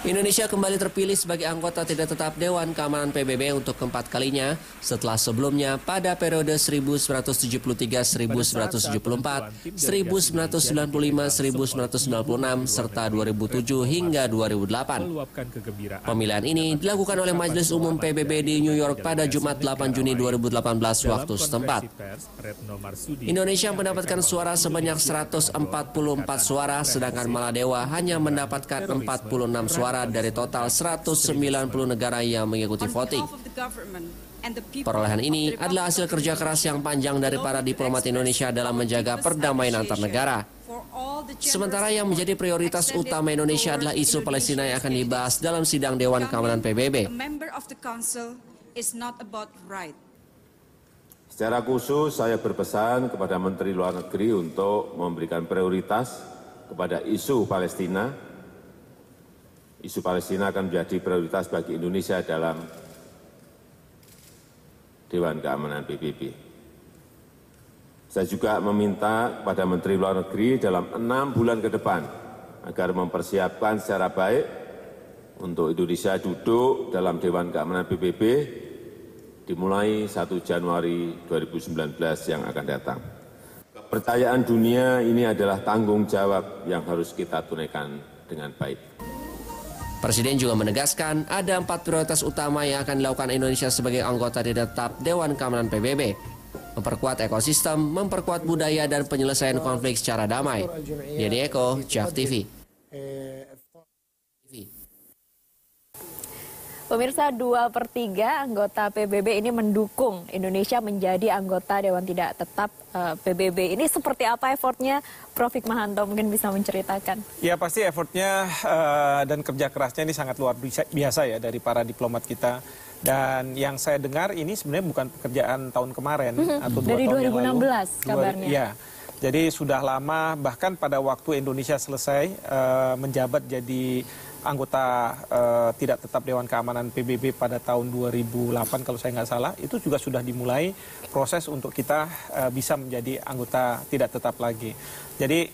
Indonesia kembali terpilih sebagai anggota tidak tetap Dewan Keamanan PBB untuk keempat kalinya setelah sebelumnya pada periode 1973-1974, 1995-1996, serta 2007 hingga 2008. Pemilihan ini dilakukan oleh Majelis Umum PBB di New York pada Jumat 8 Juni 2018 waktu setempat. Indonesia mendapatkan suara sebanyak 144 suara, sedangkan Maladewa hanya mendapatkan 46 suara dari total 190 negara yang mengikuti voting. Perolehan ini adalah hasil kerja keras yang panjang dari para diplomat Indonesia dalam menjaga perdamaian antar negara. Sementara yang menjadi prioritas utama Indonesia adalah isu Palestina yang akan dibahas dalam sidang Dewan Keamanan PBB. Secara khusus saya berpesan kepada Menteri Luar Negeri untuk memberikan prioritas kepada isu Palestina. Isu Palestina akan menjadi prioritas bagi Indonesia dalam Dewan Keamanan PBB. Saya juga meminta kepada Menteri Luar Negeri dalam 6 bulan ke depan agar mempersiapkan secara baik untuk Indonesia duduk dalam Dewan Keamanan PBB dimulai 1 Januari 2019 yang akan datang. Kepercayaan dunia ini adalah tanggung jawab yang harus kita tunaikan dengan baik. Presiden juga menegaskan ada 4 prioritas utama yang akan dilakukan Indonesia sebagai anggota tidak tetap Dewan Keamanan PBB. Memperkuat ekosistem, memperkuat budaya, dan penyelesaian konflik secara damai. Denny Eko, JAV TV. Pemirsa, 2/3 anggota PBB ini mendukung Indonesia menjadi anggota Dewan Tidak Tetap PBB. Ini seperti apa effortnya? Prof. Hikmahanto mungkin bisa menceritakan. Ya, pasti effortnya dan kerja kerasnya ini sangat luar biasa ya dari para diplomat kita. Dan yang saya dengar ini sebenarnya bukan pekerjaan tahun kemarin atau 2 dari tahun yang lalu. Dari 2016 kabarnya. Ya, jadi sudah lama, bahkan pada waktu Indonesia selesai menjabat jadi anggota tidak tetap Dewan Keamanan PBB pada tahun 2008 kalau saya nggak salah, itu juga sudah dimulai proses untuk kita bisa menjadi anggota tidak tetap lagi. Jadi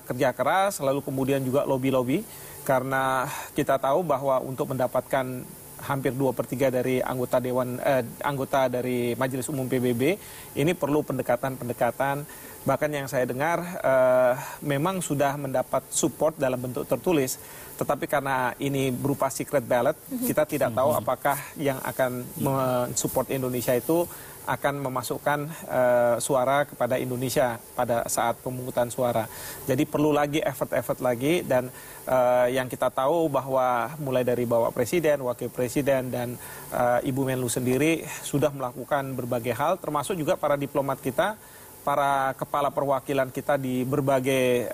kerja keras, lalu kemudian juga lobby-lobby, karena kita tahu bahwa untuk mendapatkan hampir 2/3 dari anggota dari Majelis Umum PBB ini perlu pendekatan-pendekatan. Bahkan yang saya dengar memang sudah mendapat support dalam bentuk tertulis, tetapi karena ini berupa secret ballot, kita tidak tahu apakah yang akan mensupport Indonesia itu akan memasukkan suara kepada Indonesia pada saat pemungutan suara. Jadi perlu lagi effort lagi, dan yang kita tahu bahwa mulai dari Bapak Presiden, Wakil Presiden, dan Ibu Menlu sendiri sudah melakukan berbagai hal, termasuk juga para diplomat kita, para kepala perwakilan kita di berbagai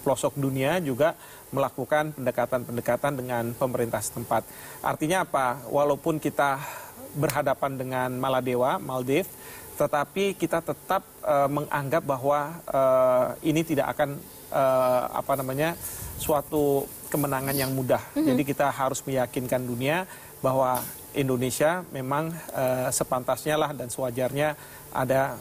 pelosok dunia juga melakukan pendekatan-pendekatan dengan pemerintah setempat. Artinya apa? Walaupun kita berhadapan dengan Maladewa, Maldives, tetapi kita tetap menganggap bahwa ini tidak akan suatu kemenangan yang mudah. Jadi kita harus meyakinkan dunia bahwa Indonesia memang sepantasnya lah dan sewajarnya ada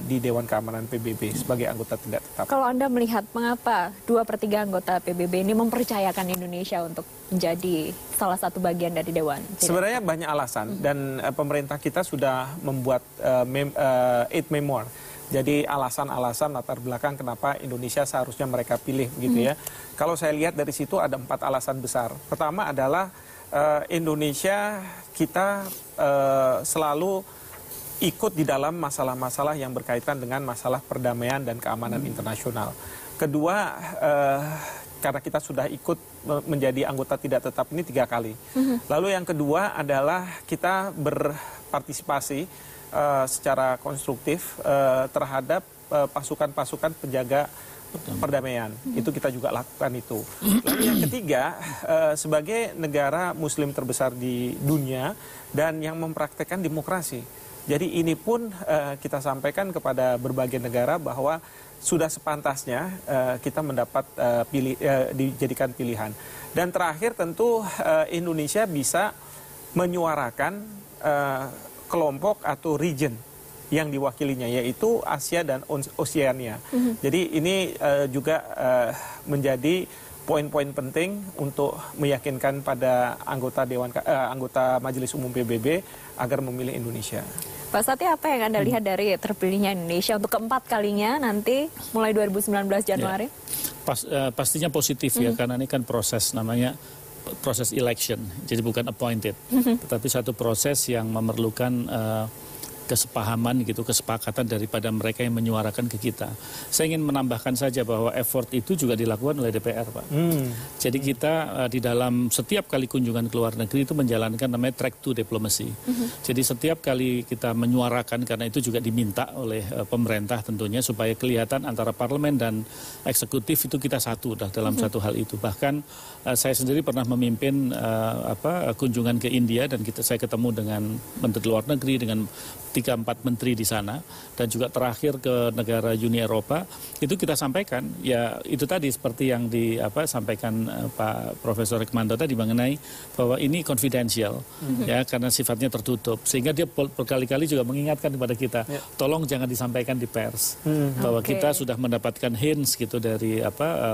di Dewan Keamanan PBB sebagai anggota tidak tetap. Kalau Anda melihat mengapa 2/3 anggota PBB ini mempercayakan Indonesia untuk menjadi salah satu bagian dari Dewan? Sebenarnya banyak alasan, dan pemerintah kita sudah membuat 8 memoir. Jadi alasan-alasan latar belakang kenapa Indonesia seharusnya mereka pilih gitu ya. Kalau saya lihat dari situ ada 4 alasan besar. Pertama adalah Indonesia kita selalu ikut di dalam masalah-masalah yang berkaitan dengan masalah perdamaian dan keamanan internasional. Kedua, karena kita sudah ikut menjadi anggota tidak tetap ini 3 kali. Lalu yang kedua adalah kita berpartisipasi secara konstruktif terhadap pasukan-pasukan penjaga perdamaian. Itu kita juga lakukan itu. Lalu yang ketiga, sebagai negara muslim terbesar di dunia dan yang mempraktekkan demokrasi. Jadi ini pun kita sampaikan kepada berbagai negara bahwa sudah sepantasnya kita mendapat dijadikan pilihan. Dan terakhir tentu Indonesia bisa menyuarakan kelompok atau region yang diwakilinya, yaitu Asia dan Oceania. Jadi ini juga menjadi poin-poin penting untuk meyakinkan pada anggota Majelis Umum PBB agar memilih Indonesia. Pak Satya, apa yang Anda lihat dari terpilihnya Indonesia untuk keempat kalinya nanti mulai 2019 Januari? Pastinya positif ya, karena ini kan proses namanya proses election, jadi bukan appointed, tetapi satu proses yang memerlukan kesepahaman gitu, kesepakatan daripada mereka yang menyuarakan ke kita. Saya ingin menambahkan saja bahwa effort itu juga dilakukan oleh DPR, Pak. Jadi kita di dalam setiap kali kunjungan ke luar negeri itu menjalankan namanya track to diplomacy. Jadi setiap kali kita menyuarakan, karena itu juga diminta oleh pemerintah tentunya, supaya kelihatan antara parlemen dan eksekutif itu kita satu dalam satu hal itu. Bahkan saya sendiri pernah memimpin kunjungan ke India dan saya ketemu dengan Menteri Luar Negeri, dengan 3-4 menteri di sana, dan juga terakhir ke negara Uni Eropa, itu kita sampaikan, ya itu tadi seperti yang disampaikan Pak Profesor Hikmanto tadi mengenai bahwa ini confidential, ya karena sifatnya tertutup, sehingga dia berkali-kali juga mengingatkan kepada kita, tolong jangan disampaikan di pers, bahwa kita sudah mendapatkan hints gitu dari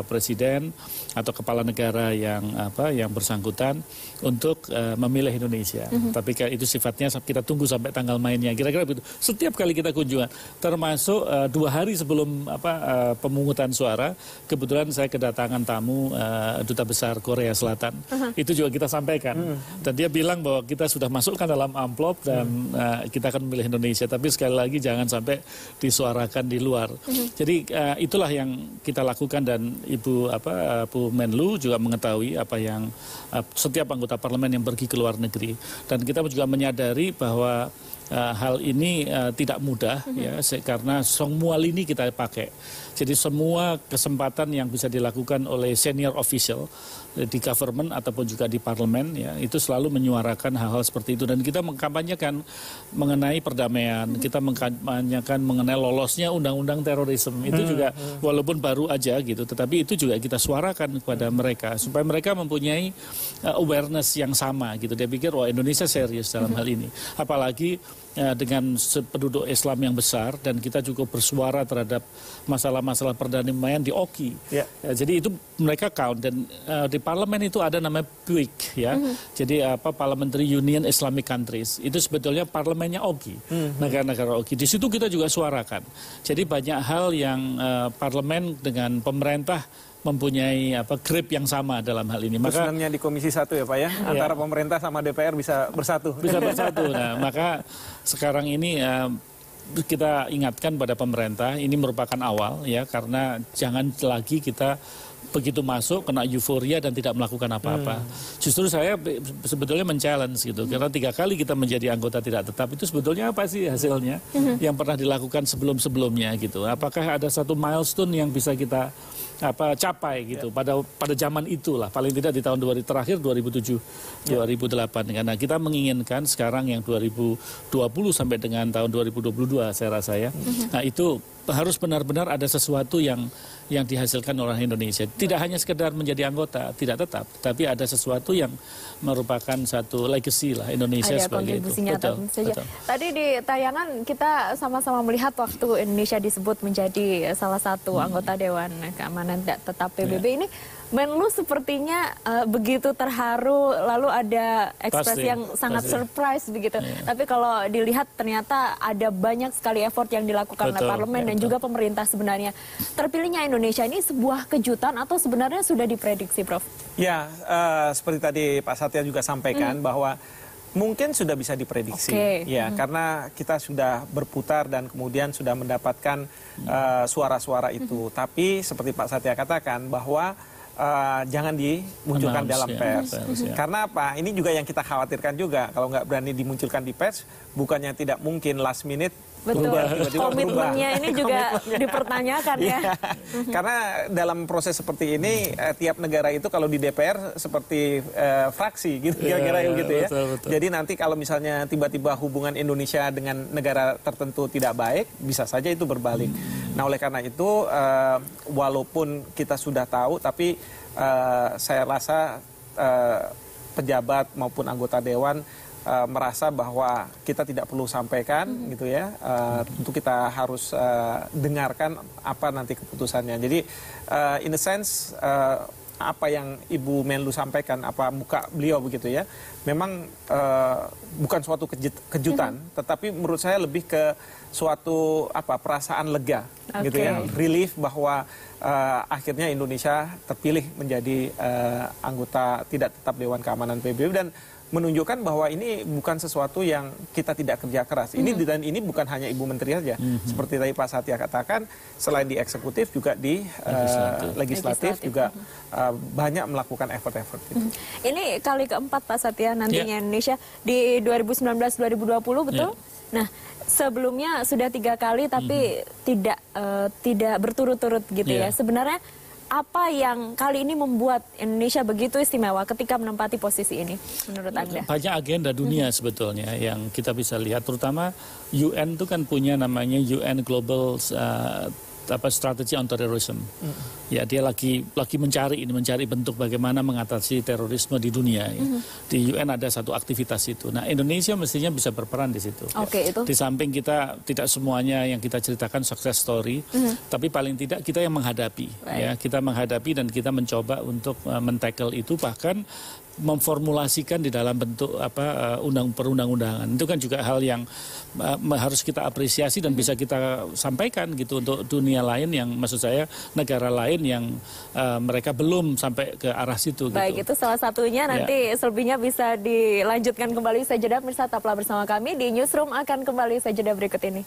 presiden atau kepala negara yang bersangkutan untuk memilih Indonesia. Tapi itu sifatnya kita tunggu sampai tanggal mainnya. Kira-kira begitu. Setiap kali kita kunjungan, termasuk 2 hari sebelum pemungutan suara, kebetulan saya kedatangan tamu Duta Besar Korea Selatan. Itu juga kita sampaikan. Dan dia bilang bahwa kita sudah masukkan dalam amplop dan kita akan memilih Indonesia. Tapi sekali lagi jangan sampai disuarakan di luar. Jadi itulah yang kita lakukan, dan Ibu Bu Menlu juga mengetahui apa yang setiap anggota parlemen yang pergi ke luar negeri. Dan kita juga menyadari bahwa hal ini tidak mudah ya, karena semua lini kita pakai. Jadi semua kesempatan yang bisa dilakukan oleh senior official di government ataupun juga di parlemen ya, itu selalu menyuarakan hal-hal seperti itu, dan kita mengkampanyekan mengenai perdamaian, kita mengkampanyekan mengenai lolosnya undang-undang terorisme. Itu juga walaupun baru aja gitu, tetapi itu juga kita suarakan kepada mereka supaya mereka mempunyai awareness yang sama gitu. Dia pikir wah, Indonesia serius dalam hal ini. Apalagi dengan penduduk Islam yang besar, dan kita cukup bersuara terhadap masalah-masalah perdamaian di OKI. Ya, jadi itu mereka count, dan di parlemen itu ada namanya PUIC ya. Jadi Parliamentary Union Islamic Countries. Itu sebetulnya parlemennya OKI. Negara-negara OKI. Di situ kita juga suarakan. Jadi banyak hal yang parlemen dengan pemerintah mempunyai grip yang sama dalam hal ini. Maka senangnya di Komisi 1 ya Pak ya, antara pemerintah sama DPR bisa bersatu. Bisa bersatu. Nah, maka sekarang ini kita ingatkan pada pemerintah, ini merupakan awal ya, karena jangan lagi kita begitu masuk kena euforia dan tidak melakukan apa-apa. Justru saya sebetulnya men-challenge gitu, karena 3 kali kita menjadi anggota tidak tetap, itu sebetulnya apa sih hasilnya yang pernah dilakukan sebelum-sebelumnya gitu. Apakah ada satu milestone yang bisa kita capai gitu pada zaman itulah, paling tidak di tahun terakhir 2007 2008. Karena kita menginginkan sekarang yang 2020 sampai dengan tahun 2022 saya rasa ya. Nah, itu harus benar-benar ada sesuatu yang dihasilkan oleh Indonesia. Tidak hanya sekedar menjadi anggota tidak tetap, tapi ada sesuatu yang merupakan satu legacy lah Indonesia ada sebagai itu. Betul. Tadi di tayangan kita sama-sama melihat waktu Indonesia disebut menjadi salah satu anggota Dewan Keamanan tidak tetap PBB ini. Menlu sepertinya begitu terharu, lalu ada ekspresi yang sangat surprise begitu. Tapi kalau dilihat ternyata ada banyak sekali effort yang dilakukan oleh parlemen dan juga pemerintah sebenarnya. Terpilihnya Indonesia ini sebuah kejutan atau sebenarnya sudah diprediksi, Prof? Ya, seperti tadi Pak Satya juga sampaikan bahwa mungkin sudah bisa diprediksi, ya, karena kita sudah berputar dan kemudian sudah mendapatkan suara-suara itu. Tapi seperti Pak Satya katakan bahwa jangan dimunculkan dalam pers. Karena apa? Ini juga yang kita khawatirkan juga. Kalau nggak berani dimunculkan di pers, bukannya tidak mungkin last minute. Betul, komitmennya ini juga dipertanyakan ya. Karena dalam proses seperti ini, tiap negara itu kalau di DPR seperti fraksi gitu, kira-kira gitu ya. Betul. Jadi nanti kalau misalnya tiba-tiba hubungan Indonesia dengan negara tertentu tidak baik, bisa saja itu berbalik. Nah, oleh karena itu, walaupun kita sudah tahu, tapi saya rasa pejabat maupun anggota Dewan merasa bahwa kita tidak perlu sampaikan gitu ya, tentu kita harus dengarkan apa nanti keputusannya. Jadi in a sense apa yang Ibu Menlu sampaikan, apa muka beliau begitu ya, memang bukan suatu kejutan, tetapi menurut saya lebih ke suatu perasaan lega, gitu ya, relief bahwa akhirnya Indonesia terpilih menjadi anggota tidak tetap Dewan Keamanan PBB dan menunjukkan bahwa ini bukan sesuatu yang kita tidak kerja keras. Dan ini bukan hanya Ibu Menteri saja. Seperti tadi Pak Satya katakan, selain di eksekutif juga di legislatif juga banyak melakukan effort-effort. Ini kali keempat Pak Satya nantinya Indonesia di 2019-2020, betul? Nah, sebelumnya sudah 3 kali tapi tidak berturut-turut gitu ya. Sebenarnya apa yang kali ini membuat Indonesia begitu istimewa ketika menempati posisi ini menurut Anda? Banyak agenda dunia sebetulnya yang kita bisa lihat, terutama UN itu kan punya namanya UN Global Strategy on Terrorism. Ya, dia lagi mencari bentuk bagaimana mengatasi terorisme di dunia. Ya. Di UN ada satu aktivitas itu. Nah, Indonesia mestinya bisa berperan di situ. Itu. Di samping kita tidak semuanya yang kita ceritakan success story, tapi paling tidak kita yang menghadapi. Ya, kita menghadapi dan kita mencoba untuk men-tackle itu, bahkan memformulasikan di dalam bentuk perundang-undangan. Itu kan juga hal yang harus kita apresiasi dan bisa kita sampaikan gitu untuk dunia lain yang, maksud saya, negara lain yang mereka belum sampai ke arah situ. Baik, itu salah satunya. Nanti selebihnya bisa dilanjutkan kembali usai jeda. Pemirsa, tetaplah bersama kami di Newsroom, akan kembali usai jeda berikut ini.